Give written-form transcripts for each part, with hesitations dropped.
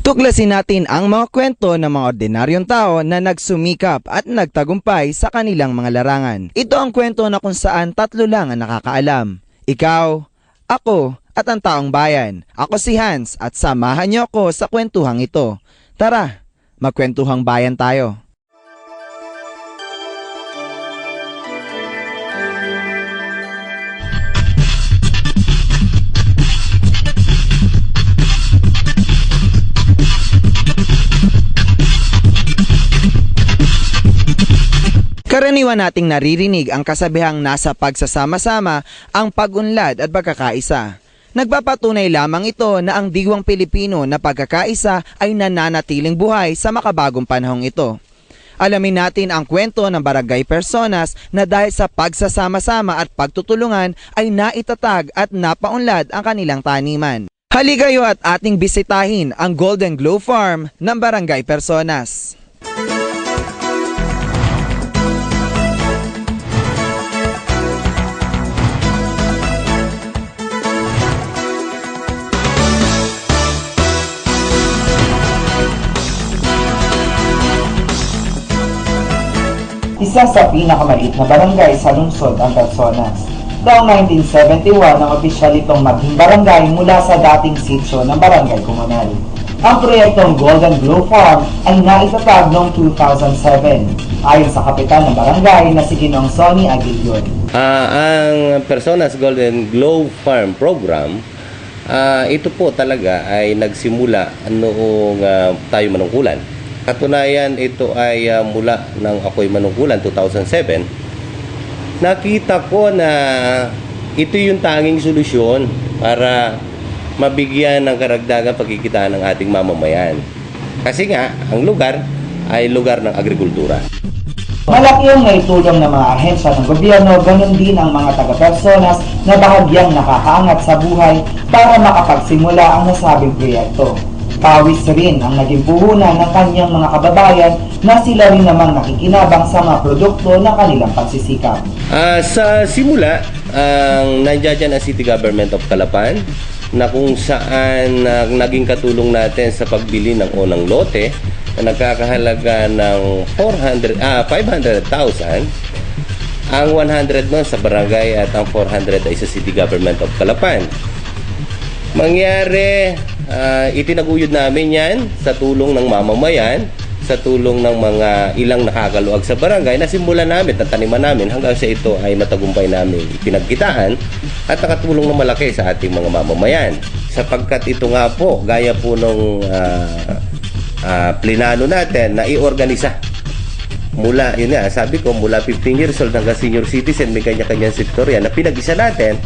Tuklasin natin ang mga kwento ng mga ordinaryong tao na nagsumikap at nagtagumpay sa kanilang mga larangan. Ito ang kwento na kung saan tatlo lang ang nakakaalam. Ikaw, ako, at ang taong bayan. Ako si Hans at samahan niyo ako sa kwentuhang ito. Tara, magkwentuhang bayan tayo. Karaniwan nating naririnig ang kasabihang nasa pagsasama-sama ang pag-unlad at pagkakaisa. Nagpapatunay lamang ito na ang diwang Pilipino na pagkakaisa ay nananatiling buhay sa makabagong panahong ito. Alamin natin ang kwento ng barangay personas na dahil sa pagsasama-sama at pagtutulungan ay naitatag at napaunlad ang kanilang taniman. Halikayo at ating bisitahin ang Golden Glow Farm ng Barangay Personas. Isa sa pinakamaliit na barangay sa lungsod ang Personas. Taong 1971 ang opisyal itong maging barangay mula sa dating sitio ng barangay komunal. Ang proyektong Golden Glow Farm ay naitatag noong 2007 ayon sa kapitan ng barangay na si Ginong Sonny Aguilion. Ang Personas Golden Glow Farm Program, ito po talaga ay nagsimula noong tayo manungkulan. Katunayan, ito ay mula ng ako'y manungkulan 2007. Nakita ko na ito yung tanging solusyon para mabigyan ng karagdagang pagkikitaan ng ating mamamayan. Kasi nga, ang lugar ay lugar ng agrikultura. Malaki ang naitulong ng mga ahensya ng gobyerno, ganun din ang mga taga-personas na bahagyang nakakaangat sa buhay para makapagsimula ang nasabing proyekto. Pawis rin ang naging puhunan ng kanyang mga kababayan na sila rin namang nakikinabang sa mga produkto ng kanilang pagsisikap. Sa simula, nandiyan ang City Government of Calapan na kung saan naging katulong natin sa pagbili ng unang lote na nagkakahalaga ng 500,000. Ang 100 nun sa barangay at ang 400 ay sa City Government of Calapan. Mangyari, itinaguyod namin yan sa tulong ng mamamayan, sa tulong ng mga ilang nakakaluwag sa barangay na simulan namin at taniman namin hanggang sa ito ay matagumpay namin pinagkitaan at nakatulong na malaki sa ating mga mamamayan. Sapagkat ito nga po, gaya po nung plinano natin na iorganisa. Mula, yun nga, sabi ko, mula 15 years old hanggang senior citizen, may kanya-kanyang sektor yan na pinag-isa natin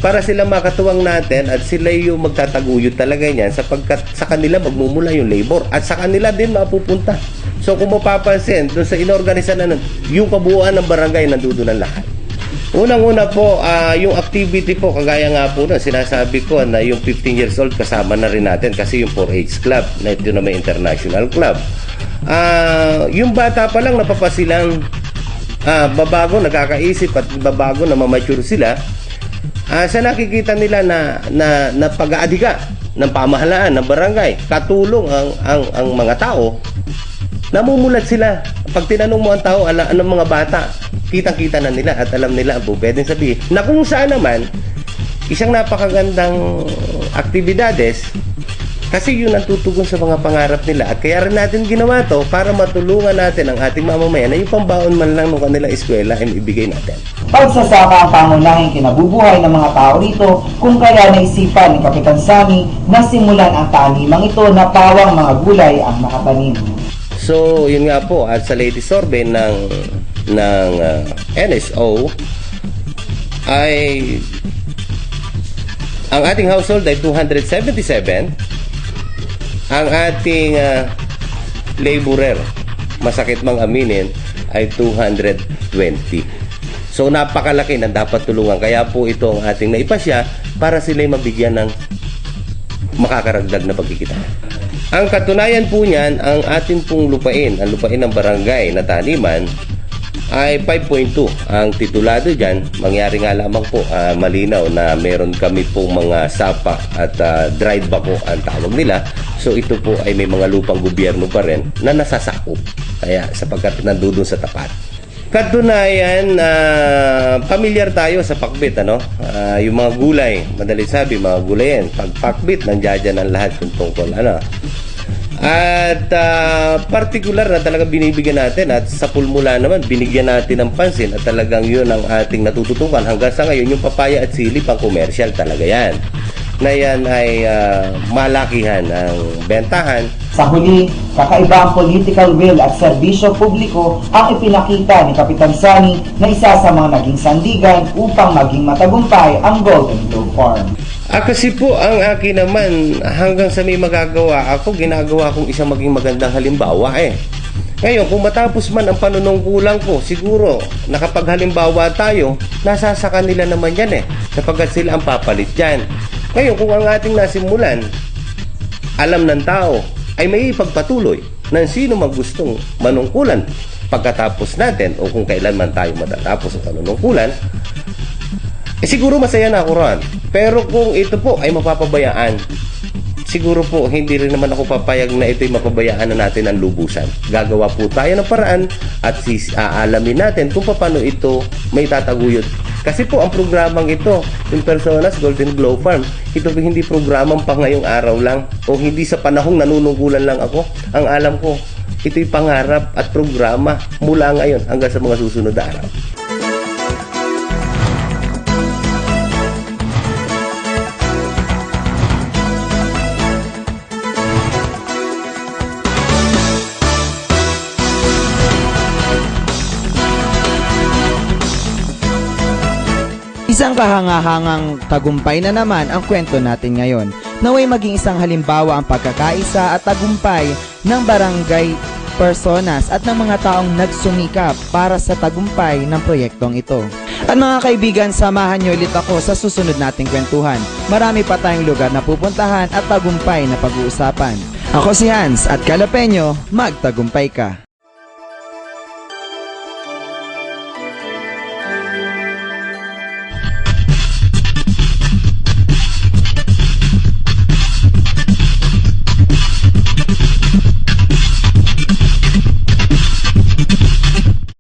para sila makatuwang natin at sila yung magtataguyod talaga niyan sapagkat sa kanila magmumula yung labor at sa kanila din mapupunta. So kung mapapansin, doon sa inorganisa na yung kabuuan ng barangay nandoon ang lahat. Unang-una po, yung activity po, kagaya nga po na sinasabi ko na yung 15 years old kasama na rin natin kasi yung 4H Club, na ito na may international club. Yung bata pa lang napapasilang babago, nagkakaisip at babago na mamature sila. Sa nakikita nila na pag-aadika ng pamahalaan ng barangay, katulong ang mga tao, namumulat sila. Pag tinanong mo ang tao, anong mga bata, kitang-kita na nila at alam nila ang pwedeng sabihin. Na kung saan naman, isang napakagandang aktibidades kasi yun ang tutugon sa mga pangarap nila at kaya rin natin ginawa to para matulungan natin ang ating mamamayan na yung pambaon man lang ng kanilang eskwela ay ibigay natin. Pagsasaka ang pangunahing kinabubuhay ng mga tao rito kung kaya naisipan ni Kapitan Sammy na simulan ang tanimang ito na pawang mga gulay ang nakatanim. So yun nga po at sa latest survey ng NSO ay ang ating household ay 277. Ang ating laborer, masakit mang aminin, ay 220. So napakalaki na dapat tulungan. Kaya po ito ang ating naipasya para sila'y mabigyan ng makakaragdag na pagkikitaan. Ang katunayan po niyan, ang ating pong lupain, ang lupain ng barangay na taniman, ay 5.2 ang titulado dyan. Mangyari nga lamang po, malinaw na meron kami pong mga sapa at dried bako ang tawag nila. So ito po ay may mga lupang gobyerno pa rin na nasasakop, kaya sapagkat nandun sa tapat. Katunayan, pamilyar tayo sa pakbit, ano? Yung mga gulay, madali sabi, mga gulay yan. Pag pakbit, nandiyan ang lahat yung tungkol, ano? At particular na talagang binibigyan natin, at sa pulmula naman binigyan natin ng pansin, at talagang yun ang ating natututukan hanggang sa ngayon. Yung papaya at sili, pang commercial talaga yan, na yan ay malakihan ang bentahan. Sa huli, kakaiba ang political will at serbisyo publiko ang ipinakita ni Kapitan Sonny na isa sa mga naging sandigan upang maging matagumpay ang Golden Globe Farm. Kasi po ang akin naman, hanggang sa may magagawa ako, ginagawa kong isang maging magandang halimbawa Ngayon, kung matapos man ang panunungkulan ko, siguro nakapaghalimbawa tayo, nasa sa kanila naman yan sapagkat sila ang papalit dyan. Ngayon, kung ang ating nasimulan, alam ng tao, ay may ipagpatuloy ng sino magustong manungkulan pagkatapos natin, o kung kailan man tayo matatapos ang panunungkulan, siguro masaya na ako ron. Pero kung ito po ay mapapabayaan, siguro po hindi rin naman ako papayag na ito'y mapabayaan na natin ang lubusan. Gagawa po tayo ng paraan at aalamin natin kung paano ito may tataguyod. Kasi po ang programang ito, yung Personas Golden Globe Farm, ito po hindi programang pang ngayong araw lang, o hindi sa panahong nanunungkulan lang ako. Ang alam ko, ito'y pangarap at programa mula ngayon hanggang sa mga susunod na araw. Isang kahangahangang tagumpay na naman ang kwento natin ngayon. Naway maging isang halimbawa ang pagkakaisa at tagumpay ng barangay personas at ng mga taong nagsumikap para sa tagumpay ng proyektong ito. At mga kaibigan, samahan niyo ulit ako sa susunod nating kwentuhan. Marami pa tayong lugar na pupuntahan at tagumpay na pag-uusapan. Ako si Hans at Kalapeño, magtagumpay ka!